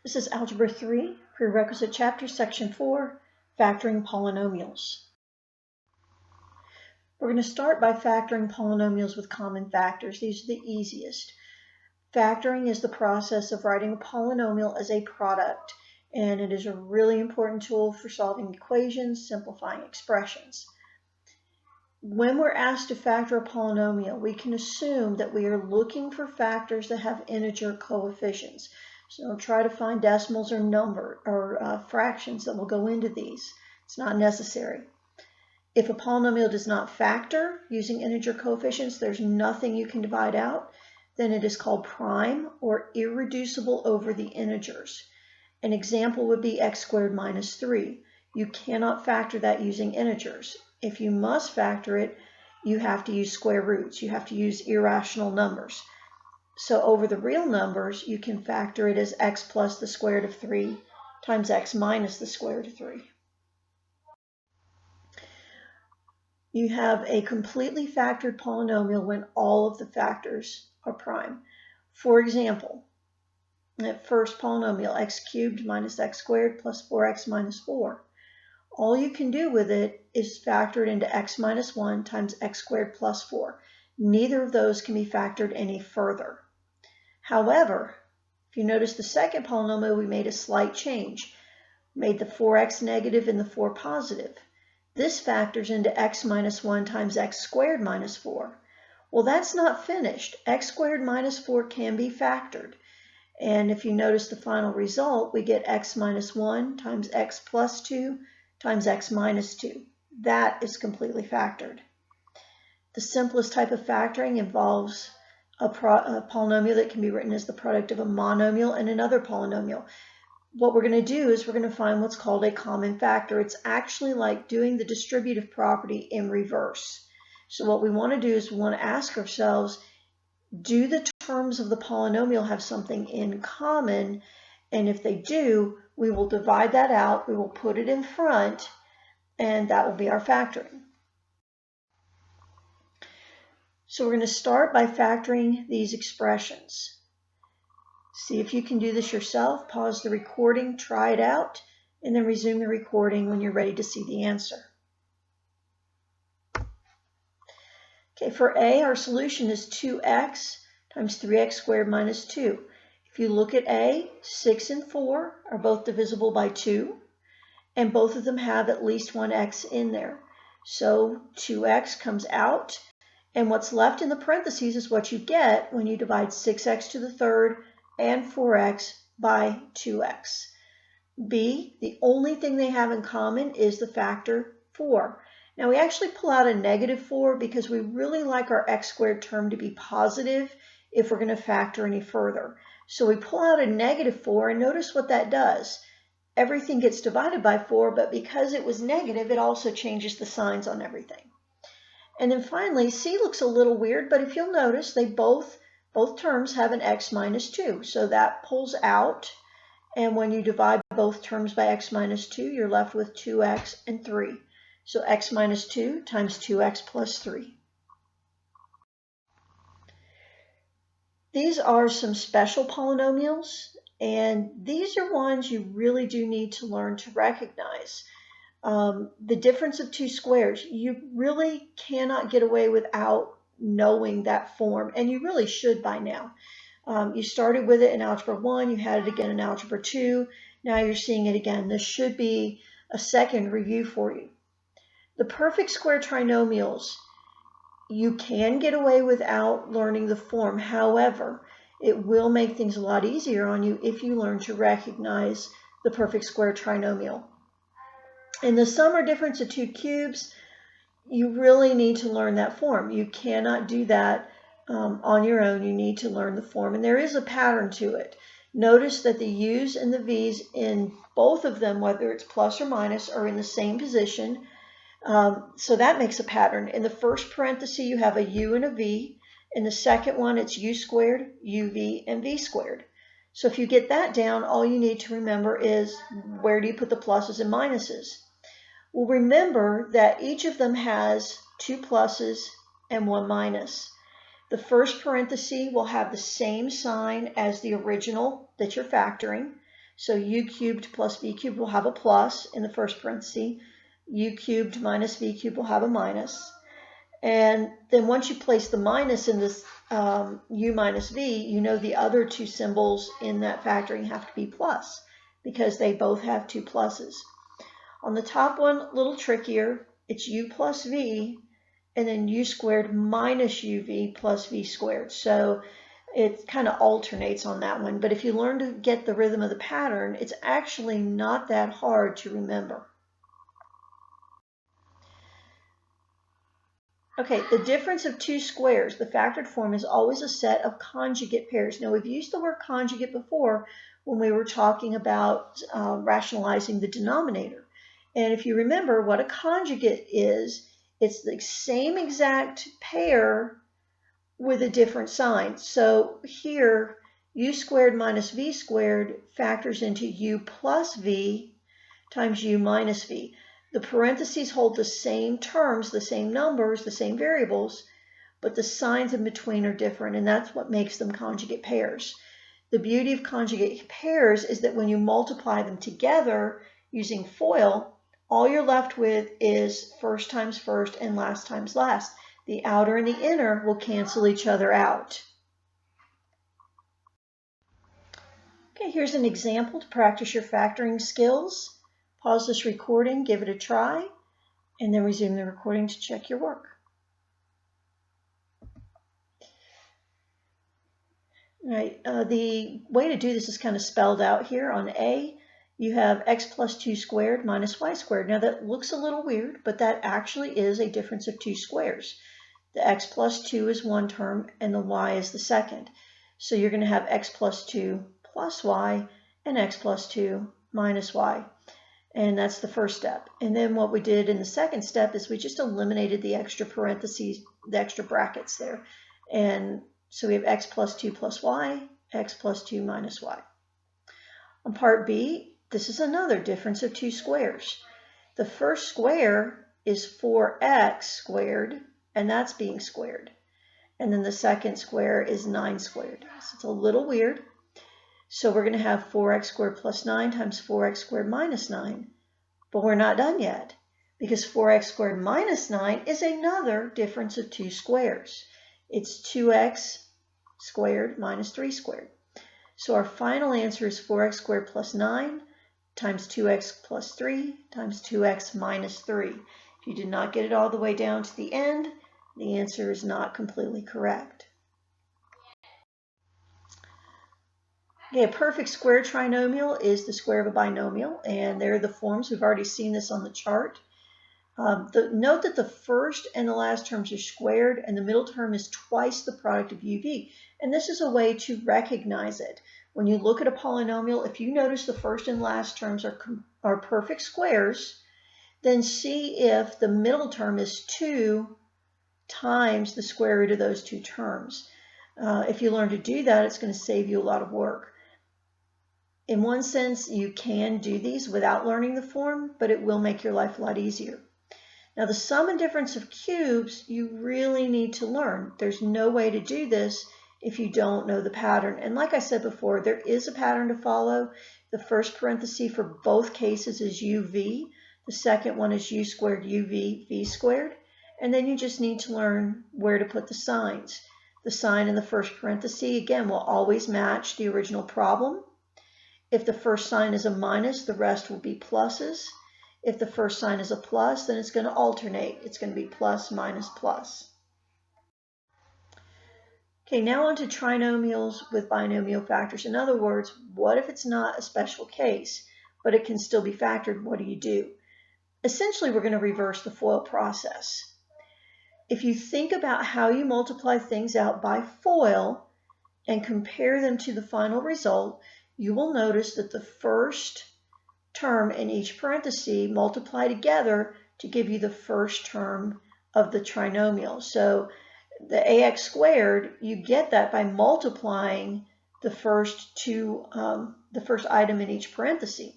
This is Algebra 3, Prerequisite Chapter, Section 4, Factoring Polynomials. We're going to start by factoring polynomials with common factors. These are the easiest. Factoring is the process of writing a polynomial as a product, and it is a really important tool for solving equations, simplifying expressions. When we're asked to factor a polynomial, we can assume that we are looking for factors that have integer coefficients. So try to find decimals or fractions that will go into these. It's not necessary. If a polynomial does not factor using integer coefficients, there's nothing you can divide out, then it is called prime or irreducible over the integers. An example would be x squared minus 3. You cannot factor that using integers. If you must factor it, you have to use square roots. You have to use irrational numbers. So over the real numbers, you can factor it as x plus the square root of 3 times x minus the square root of 3. You have a completely factored polynomial when all of the factors are prime. For example, that first polynomial, x cubed minus x squared plus 4x minus 4. All you can do with it is factor it into x minus 1 times x squared plus 4. Neither of those can be factored any further. However, if you notice the second polynomial, we made a slight change. Made the 4x negative and the 4 positive. This factors into x minus 1 times x squared minus 4. Well, that's not finished. X squared minus 4 can be factored. And if you notice the final result, we get x minus 1 times x plus 2 times x minus 2. That is completely factored. The simplest type of factoring involves a polynomial that can be written as the product of a monomial and another polynomial. What we're going to do is we're going to find what's called a common factor. It's actually like doing the distributive property in reverse. So what we want to do is we want to ask ourselves, do the terms of the polynomial have something in common? And if they do, we will divide that out, we will put it in front, and that will be our factoring. So we're going to start by factoring these expressions. See if you can do this yourself. Pause the recording, try it out, and then resume the recording when you're ready to see the answer. Okay, for A, our solution is 2x times 3x squared minus 2. If you look at A, 6 and 4 are both divisible by 2, and both of them have at least one x in there. So 2x comes out, and what's left in the parentheses is what you get when you divide 6x to the third and 4x by 2x. B, the only thing they have in common is the factor 4. Now we actually pull out a negative 4 because we really like our x squared term to be positive if we're going to factor any further. So we pull out a negative 4, and notice what that does. Everything gets divided by 4, but because it was negative, it also changes the signs on everything. And then finally, C looks a little weird, but if you'll notice, they both terms have an x minus 2. So that pulls out, and when you divide both terms by x minus 2, you're left with 2x and 3. So x minus 2 times 2x plus 3. These are some special polynomials, and these are ones you really do need to learn to recognize. The difference of two squares, you really cannot get away without knowing that form, and you really should by now. You started with it in Algebra 1, you had it again in Algebra 2, now you're seeing it again. This should be a second review for you. The perfect square trinomials, you can get away without learning the form. However, it will make things a lot easier on you if you learn to recognize the perfect square trinomial. In the sum or difference of two cubes, you really need to learn that form. You cannot do that on your own. You need to learn the form, and there is a pattern to it. Notice that the u's and the v's in both of them, whether it's plus or minus, are in the same position. So that makes a pattern. In the first parenthesis, you have a u and a v. In the second one, it's u squared, uv, and v squared. So if you get that down, all you need to remember is where do you put the pluses and minuses? Well, remember that each of them has 2 pluses and 1 minus. The first parenthesis will have the same sign as the original that you're factoring. So u cubed plus v cubed will have a plus in the first parenthesis. U cubed minus v cubed will have a minus. And then once you place the minus in this u minus v, you know the other two symbols in that factoring have to be plus because they both have two pluses. On the top one, a little trickier, it's u plus v, and then u squared minus uv plus v squared. So it kind of alternates on that one. But if you learn to get the rhythm of the pattern, it's actually not that hard to remember. Okay, the difference of two squares, the factored form, is always a set of conjugate pairs. Now, we've used the word conjugate before when we were talking about rationalizing the denominator. And if you remember what a conjugate is, it's the same exact pair with a different sign. So here, u squared minus v squared factors into u plus v times u minus v. The parentheses hold the same terms, the same numbers, the same variables, but the signs in between are different, and that's what makes them conjugate pairs. The beauty of conjugate pairs is that when you multiply them together using FOIL, all you're left with is first times first and last times last. The outer and the inner will cancel each other out. Okay, here's an example to practice your factoring skills. Pause this recording, give it a try, and then resume the recording to check your work. All right, the way to do this is kind of spelled out here. On A, you have x plus 2 squared minus y squared. Now that looks a little weird, but that actually is a difference of two squares. The x plus 2 is one term, and the y is the second. So you're going to have x plus 2 plus y and x plus 2 minus y. And that's the first step. And then what we did in the second step is we just eliminated the extra parentheses, the extra brackets there. And so we have x plus 2 plus y, x plus 2 minus y. On part B, this is another difference of two squares. The first square is 4x squared, and that's being squared. And then the second square is 9 squared. So it's a little weird. So we're going to have 4x squared plus 9 times 4x squared minus 9. But we're not done yet, because 4x squared minus 9 is another difference of two squares. It's 2x squared minus 3 squared. So our final answer is 4x squared plus 9 times 2x plus 3 times 2x minus 3. If you did not get it all the way down to the end, the answer is not completely correct. Okay, a perfect square trinomial is the square of a binomial, and there are the forms. We've already seen this on the chart. Note that the first and the last terms are squared, and the middle term is twice the product of uv. And this is a way to recognize it. When you look at a polynomial, if you notice the first and last terms are perfect squares, then see if the middle term is 2 times the square root of those two terms. If you learn to do that, it's going to save you a lot of work. In one sense, you can do these without learning the form, but it will make your life a lot easier. Now, the sum and difference of cubes, you really need to learn. There's no way to do this if you don't know the pattern. And like I said before, there is a pattern to follow. The first parenthesis for both cases is uv. The second one is u squared uv v squared. And then you just need to learn where to put the signs. The sign in the first parenthesis, again, will always match the original problem. If the first sign is a minus, the rest will be pluses. If the first sign is a plus, then it's going to alternate. It's going to be plus, minus, plus. Okay, now on to trinomials with binomial factors. In other words, what if it's not a special case, but it can still be factored? What do you do? Essentially, we're going to reverse the FOIL process. If you think about how you multiply things out by FOIL and compare them to the final result, you will notice that the first term in each parenthesis multiply together to give you the first term of the trinomial. So the ax squared, you get that by multiplying the first item in each parenthesis.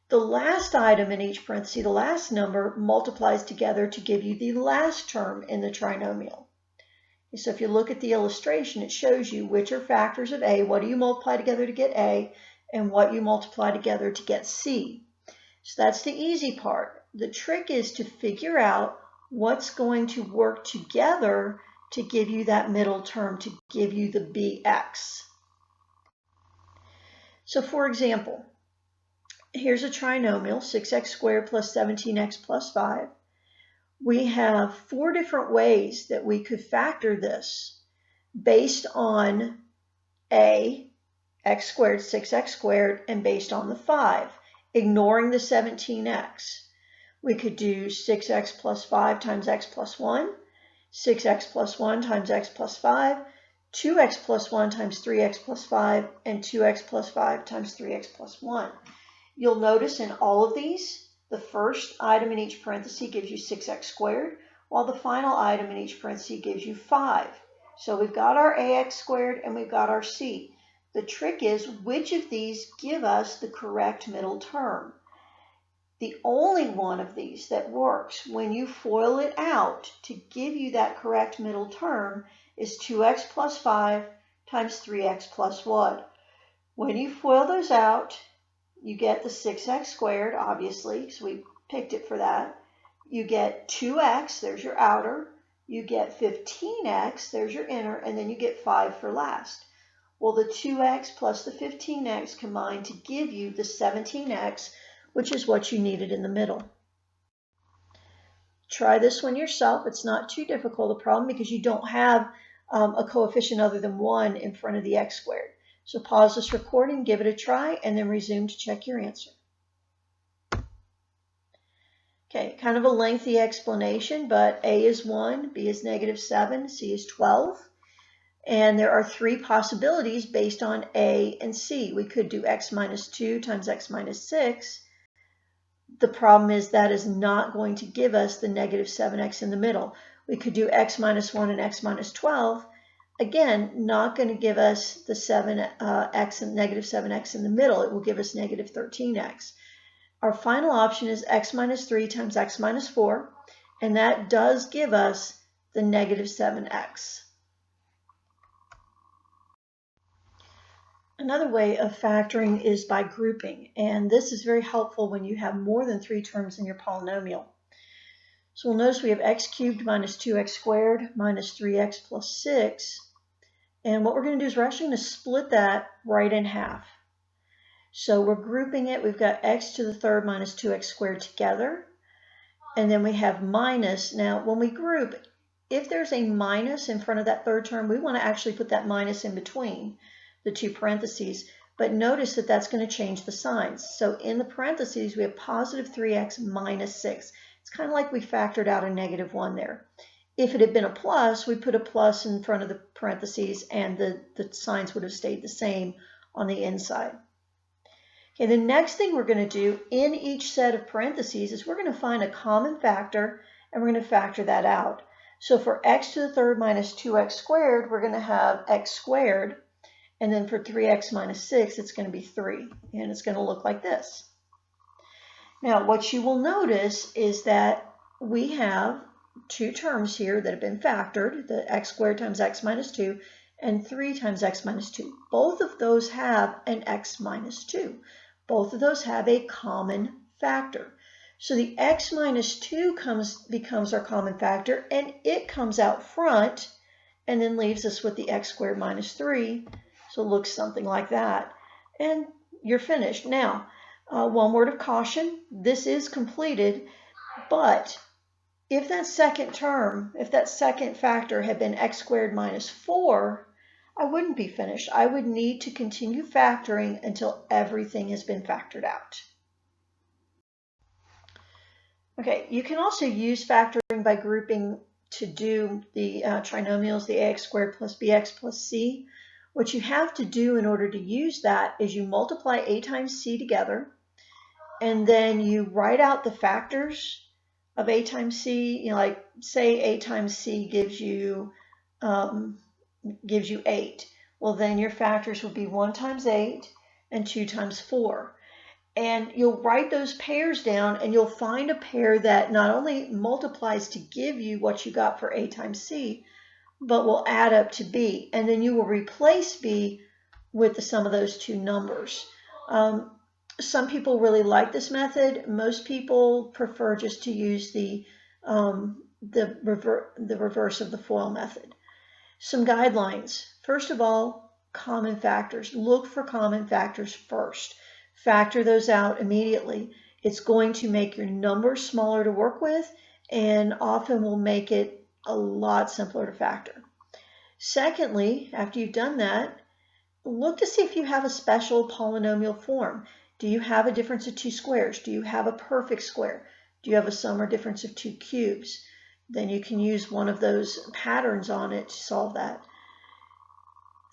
The last item in each parenthesis, the last number, multiplies together to give you the last term in the trinomial. So if you look at the illustration, it shows you which are factors of A. What do you multiply together to get A? and what you multiply together to get C. So that's the easy part. The trick is to figure out what's going to work together to give you that middle term, to give you the BX. So for example, here's a trinomial, 6x squared plus 17x plus 5. We have 4 different ways that we could factor this based on A, x squared, 6x squared, and based on the 5, ignoring the 17x. We could do 6x plus 5 times x plus 1, 6x plus 1 times x plus 5, 2x plus 1 times 3x plus 5, and 2x plus 5 times 3x plus 1. You'll notice in all of these, the first item in each parenthesis gives you 6x squared, while the final item in each parenthesis gives you 5. So we've got our ax squared and we've got our c. The trick is, which of these give us the correct middle term? The only one of these that works when you FOIL it out to give you that correct middle term is 2x plus 5 times 3x plus 1. When you FOIL those out, you get the 6x squared, obviously, so we picked it for that. You get 2x, there's your outer. You get 15x, there's your inner, and then you get 5 for last. Well, the 2x plus the 15x combine to give you the 17x, which is what you needed in the middle. Try this one yourself. It's not too difficult a problem because you don't have a coefficient other than 1 in front of the x squared. So pause this recording, give it a try, and then resume to check your answer. Okay, kind of a lengthy explanation, but A is 1, B is -7, C is 12. And there are 3 possibilities based on A and C. We could do x minus 2 times x minus 6. The problem is that is not going to give us the -7x in the middle. We could do x minus 1 and x minus 12. Again, not going to give us the 7x and -7x in the middle. It will give us -13x. Our final option is x minus 3 times x minus 4, and that does give us the -7x. Another way of factoring is by grouping, and this is very helpful when you have more than 3 terms in your polynomial. So we'll notice we have x cubed minus 2x squared minus 3x plus 6, and what we're going to do is we're actually going to split that right in half. So we're grouping it. We've got x to the third minus 2x squared together, and then we have minus. Now when we group, if there's a minus in front of that third term, we want to actually put that minus in between the 2 parentheses, but notice that that's going to change the signs. So in the parentheses, we have positive 3x minus 6. It's kind of like we factored out a -1 there. If it had been a plus, we put a plus in front of the parentheses and the signs would have stayed the same on the inside. Okay, the next thing we're going to do in each set of parentheses is we're going to find a common factor and we're going to factor that out. So for x to the third minus 2x squared, we're going to have x squared. And then for 3x minus 6, it's going to be 3. And it's going to look like this. Now, what you will notice is that we have 2 terms here that have been factored, the x squared times x minus 2 and 3 times x minus 2. Both of those have an x minus 2. Both of those have a common factor. So the x minus 2 becomes our common factor, and it comes out front and then leaves us with the x squared minus 3. So it looks something like that. And you're finished. Now, one word of caution, this is completed, but if that second term, if that second factor had been x squared minus 4, I wouldn't be finished. I would need to continue factoring until everything has been factored out. Okay, you can also use factoring by grouping to do the trinomials, the ax squared plus bx plus c. What you have to do in order to use that is you multiply a times c together, and then you write out the factors of a times c. You know, like say a times c gives you 8. Well, then your factors would be 1 times 8 and 2 times 4. And you'll write those pairs down, and you'll find a pair that not only multiplies to give you what you got for a times c, but will add up to b, and then you will replace b with the sum of those 2 numbers. Some people really like this method. Most people prefer just to use the reverse of the FOIL method. Some guidelines. First of all, common factors. Look for common factors first. Factor those out immediately. It's going to make your numbers smaller to work with and often will make it a lot simpler to factor. Secondly, after you've done that, look to see if you have a special polynomial form. Do you have a difference of two squares? Do you have a perfect square? Do you have a sum or difference of two cubes? Then you can use one of those patterns on it to solve that.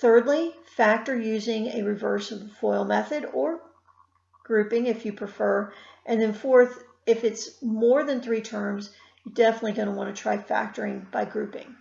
Thirdly, factor using a reverse of the FOIL method or grouping if you prefer. And then fourth, if it's more than 3 terms, you're definitely going to want to try factoring by grouping.